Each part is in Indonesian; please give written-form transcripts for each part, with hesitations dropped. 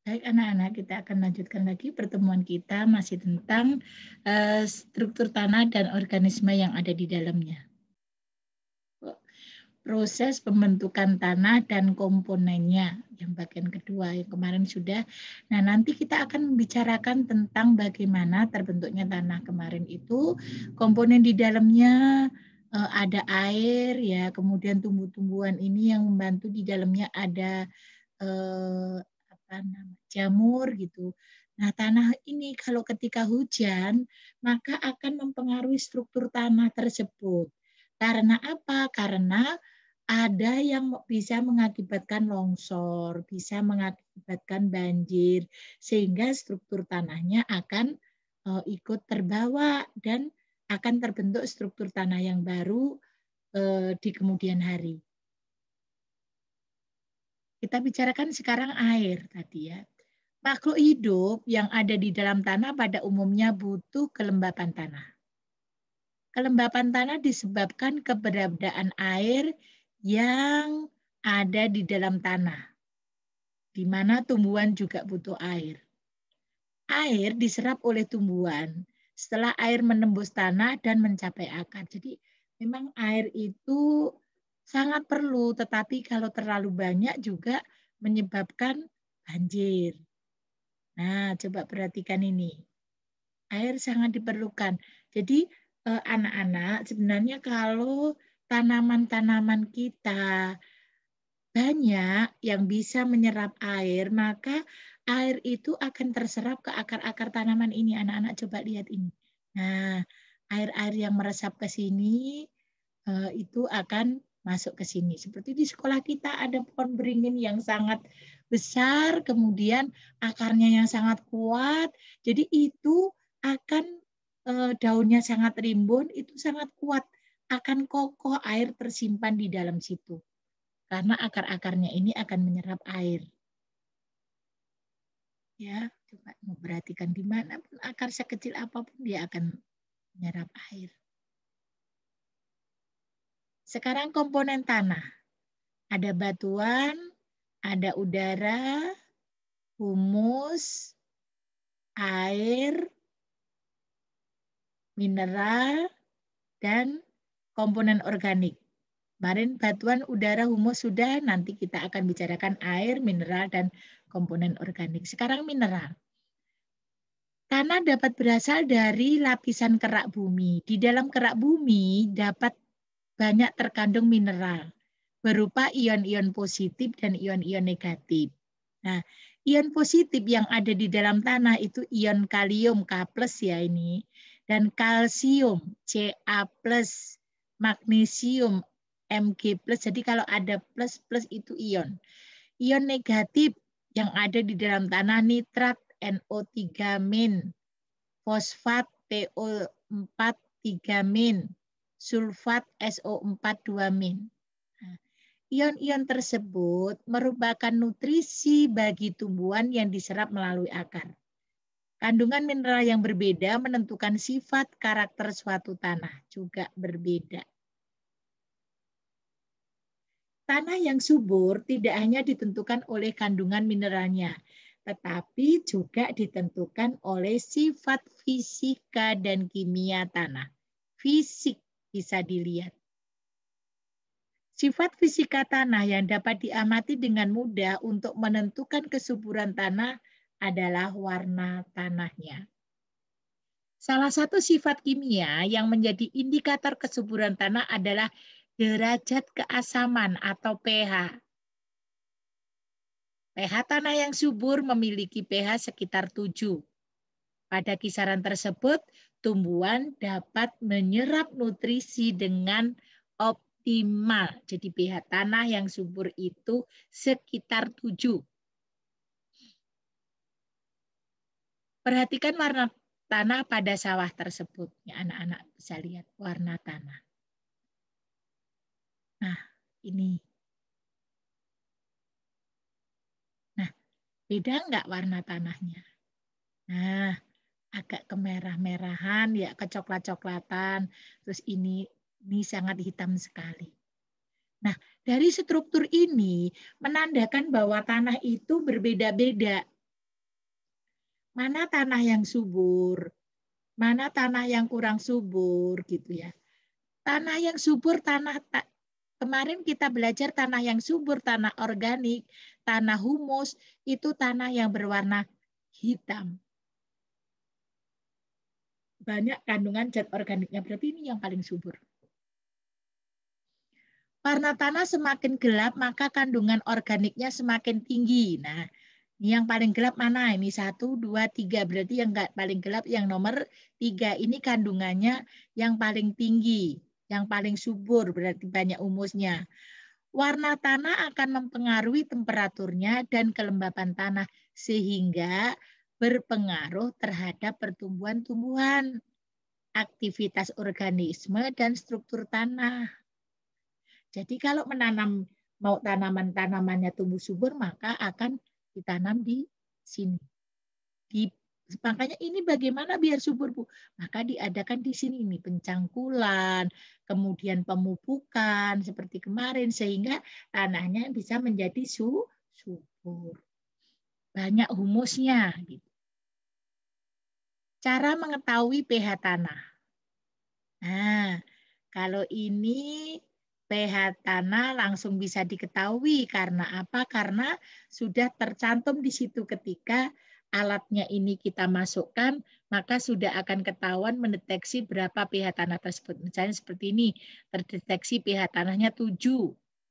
Baik anak-anak, kita akan lanjutkan lagi pertemuan kita masih tentang struktur tanah dan organisme yang ada di dalamnya. Proses pembentukan tanah dan komponennya, yang bagian kedua, yang kemarin sudah. Nah, nanti kita akan membicarakan tentang bagaimana terbentuknya tanah. Kemarin itu komponen di dalamnya ada air, ya, kemudian tumbuh-tumbuhan ini yang membantu di dalamnya ada jamur gitu. Nah, tanah ini kalau ketika hujan, maka akan mempengaruhi struktur tanah tersebut. Karena apa? Karena ada yang bisa mengakibatkan longsor, bisa mengakibatkan banjir, sehingga struktur tanahnya akan ikut terbawa dan akan terbentuk struktur tanah yang baru di kemudian hari. Kita bicarakan sekarang air tadi ya. Makhluk hidup yang ada di dalam tanah pada umumnya butuh kelembapan tanah. Kelembapan tanah disebabkan keberadaan air yang ada di dalam tanah, di mana tumbuhan juga butuh air. Air diserap oleh tumbuhan setelah air menembus tanah dan mencapai akar. Jadi memang air itu sangat perlu, tetapi kalau terlalu banyak juga menyebabkan banjir. Nah, coba perhatikan ini. Air sangat diperlukan. Jadi anak-anak sebenarnya kalau tanaman-tanaman kita banyak yang bisa menyerap air, maka air itu akan terserap ke akar-akar tanaman ini. Anak-anak coba lihat ini. Nah, air-air yang meresap ke sini itu akan masuk ke sini. Seperti di sekolah kita ada pohon beringin yang sangat besar, kemudian akarnya yang sangat kuat. Jadi itu akan daunnya sangat rimbun, itu sangat kuat, akan kokoh air tersimpan di dalam situ. Karena akar-akarnya ini akan menyerap air. Ya, coba memperhatikan di mana pun akar sekecil apapun dia akan menyerap air. Sekarang komponen tanah. Ada batuan, ada udara, humus, air, mineral, dan komponen organik. Kemarin batuan, udara, humus sudah, nanti kita akan bicarakan air, mineral, dan komponen organik. Sekarang mineral. Tanah dapat berasal dari lapisan kerak bumi. Di dalam kerak bumi dapat banyak terkandung mineral berupa ion-ion positif dan ion-ion negatif. Nah, ion positif yang ada di dalam tanah itu ion kalium K+ ya ini, dan kalsium Ca+, magnesium Mg+. Jadi kalau ada plus-plus itu ion. Ion negatif yang ada di dalam tanah nitrat NO3-, fosfat PO4 3-, sulfat SO4 2-. Ion-ion tersebut merupakan nutrisi bagi tumbuhan yang diserap melalui akar. Kandungan mineral yang berbeda menentukan sifat karakter suatu tanah, juga berbeda. Tanah yang subur tidak hanya ditentukan oleh kandungan mineralnya, tetapi juga ditentukan oleh sifat fisika dan kimia tanah. Fisik bisa dilihat. Sifat fisika tanah yang dapat diamati dengan mudah untuk menentukan kesuburan tanah adalah warna tanahnya. Salah satu sifat kimia yang menjadi indikator kesuburan tanah adalah derajat keasaman atau pH. pH tanah yang subur memiliki pH sekitar 7. Pada kisaran tersebut, tumbuhan dapat menyerap nutrisi dengan optimal. Jadi pH tanah yang subur itu sekitar 7. Perhatikan warna tanah pada sawah tersebut. Ya, anak-anak bisa lihat warna tanah. Nah, ini. Nah, beda enggak warna tanahnya? Nah, agak kemerah-merahan, ya kecoklat-coklatan. Terus ini sangat hitam sekali. Nah, dari struktur ini menandakan bahwa tanah itu berbeda-beda. mana tanah yang subur, mana tanah yang kurang subur gitu ya. Tanah yang subur, kemarin kita belajar tanah yang subur, tanah organik, tanah humus, itu tanah yang berwarna hitam. Banyak kandungan zat organiknya, berarti ini yang paling subur. Warna tanah semakin gelap, maka kandungan organiknya semakin tinggi. Nah, ini yang paling gelap mana? Ini 1, 2, 3. Berarti yang nggak paling gelap yang nomor 3. Ini kandungannya yang paling tinggi, yang paling subur, berarti banyak humusnya. Warna tanah akan mempengaruhi temperaturnya dan kelembapan tanah, sehingga berpengaruh terhadap pertumbuhan tumbuhan, aktivitas organisme, dan struktur tanah. Jadi kalau mau tanaman-tanamannya tumbuh subur, maka akan ditanam di sini. Makanya ini bagaimana biar subur, Bu? Maka diadakan di sini ini pencangkulan, kemudian pemupukan seperti kemarin sehingga tanahnya bisa menjadi subur. Banyak humusnya gitu. Cara mengetahui pH tanah. Nah, kalau ini pH tanah langsung bisa diketahui karena apa? Karena sudah tercantum di situ ketika alatnya ini kita masukkan, maka sudah akan ketahuan mendeteksi berapa pH tanah tersebut. Misalnya seperti ini, terdeteksi pH tanahnya 7.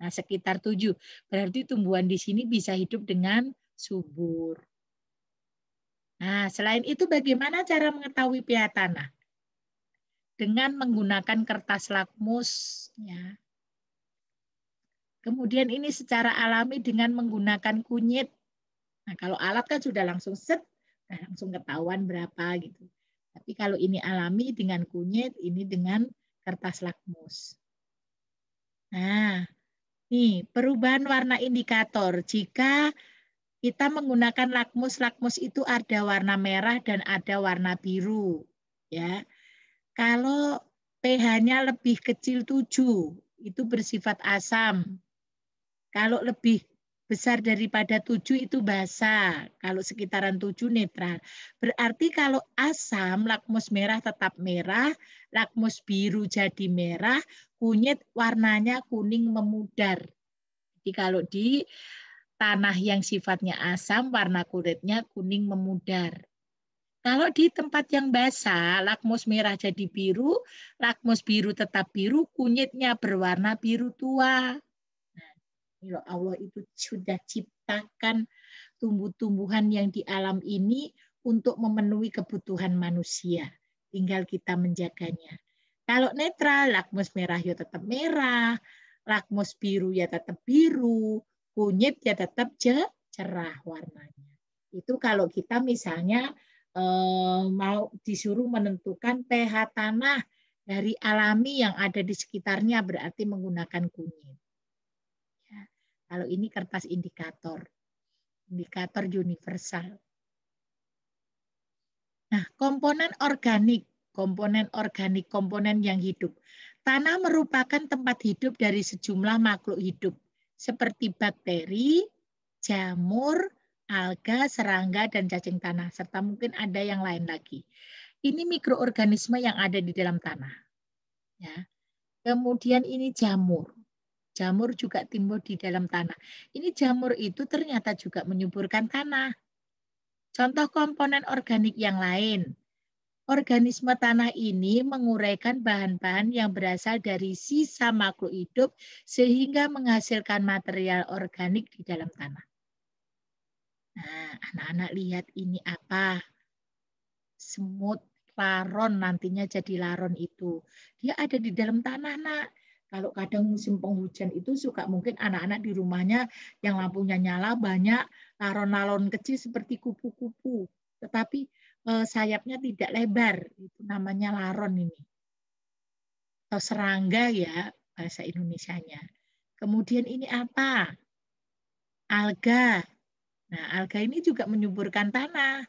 Nah, sekitar 7. Berarti tumbuhan di sini bisa hidup dengan subur. Nah, selain itu bagaimana cara mengetahui pH tanah? Dengan menggunakan kertas lakmus, ya. Kemudian ini secara alami dengan menggunakan kunyit. Nah, kalau alat kan sudah langsung set, nah langsung ketahuan berapa gitu. Tapi kalau ini alami dengan kunyit, ini dengan kertas lakmus. Nah, nih perubahan warna indikator. Jika kita menggunakan lakmus, lakmus itu ada warna merah dan ada warna biru. Ya, kalau pH-nya lebih kecil 7, itu bersifat asam. Kalau lebih besar daripada 7 itu basa. Kalau sekitaran 7 netral. Berarti kalau asam, lakmus merah tetap merah, lakmus biru jadi merah, kunyit warnanya kuning memudar. Jadi kalau di tanah yang sifatnya asam, warna kulitnya kuning memudar. Kalau di tempat yang basah, lakmus merah jadi biru, lakmus biru tetap biru, kunyitnya berwarna biru tua. Ya Allah itu sudah ciptakan tumbuh-tumbuhan yang di alam ini untuk memenuhi kebutuhan manusia. Tinggal kita menjaganya. Kalau netral, lakmus merah ya tetap merah, lakmus biru ya tetap biru, kunyit ya tetap cerah warnanya. Itu kalau kita misalnya mau disuruh menentukan pH tanah dari alami yang ada di sekitarnya berarti menggunakan kunyit. Kalau ini kertas indikator universal. Nah, komponen organik, komponen yang hidup. Tanah merupakan tempat hidup dari sejumlah makhluk hidup, seperti bakteri, jamur, alga, serangga, dan cacing tanah, serta mungkin ada yang lain lagi. Ini mikroorganisme yang ada di dalam tanah. Ya. Kemudian ini jamur. Jamur juga tumbuh di dalam tanah. Ini jamur itu ternyata juga menyuburkan tanah. Contoh komponen organik yang lain. Organisme tanah ini menguraikan bahan-bahan yang berasal dari sisa makhluk hidup sehingga menghasilkan material organik di dalam tanah. Nah, anak-anak lihat ini apa? Semut laron nantinya jadi laron itu. Dia ada di dalam tanah, Nak. Kalau kadang musim penghujan itu suka mungkin anak-anak di rumahnya yang lampunya nyala banyak laron-laron kecil seperti kupu-kupu. Tetapi sayapnya tidak lebar. Itu namanya laron ini. Atau serangga ya bahasa Indonesianya. Kemudian ini apa? Alga. Nah, alga ini juga menyuburkan tanah.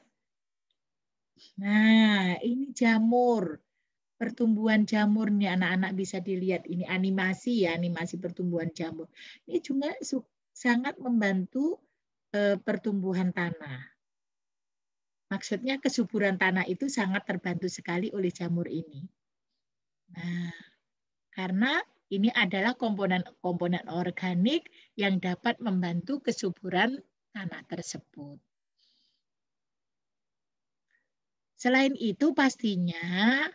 Nah, ini jamur. Pertumbuhan jamurnya anak-anak bisa dilihat ini animasi ya, animasi pertumbuhan jamur. Ini juga sangat membantu pertumbuhan tanah. Maksudnya kesuburan tanah itu sangat terbantu sekali oleh jamur ini. Nah, karena ini adalah komponen-komponen organik yang dapat membantu kesuburan tanah tersebut. Selain itu pastinya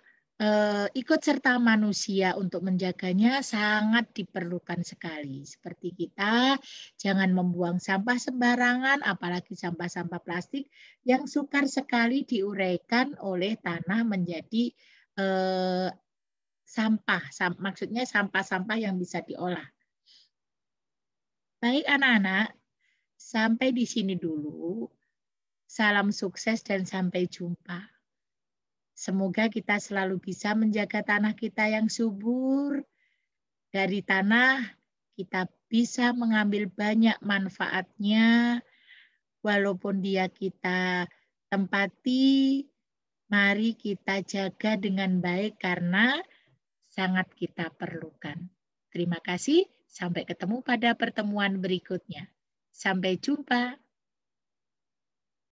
ikut serta manusia untuk menjaganya sangat diperlukan sekali. Seperti kita jangan membuang sampah sembarangan, apalagi sampah-sampah plastik yang sukar sekali diuraikan oleh tanah menjadi eh, sampah. Maksudnya sampah-sampah yang bisa diolah. Baik anak-anak, sampai di sini dulu. Salam sukses dan sampai jumpa. Semoga kita selalu bisa menjaga tanah kita yang subur. Dari tanah kita bisa mengambil banyak manfaatnya, walaupun dia kita tempati, mari kita jaga dengan baik karena sangat kita perlukan. Terima kasih, sampai ketemu pada pertemuan berikutnya. Sampai jumpa.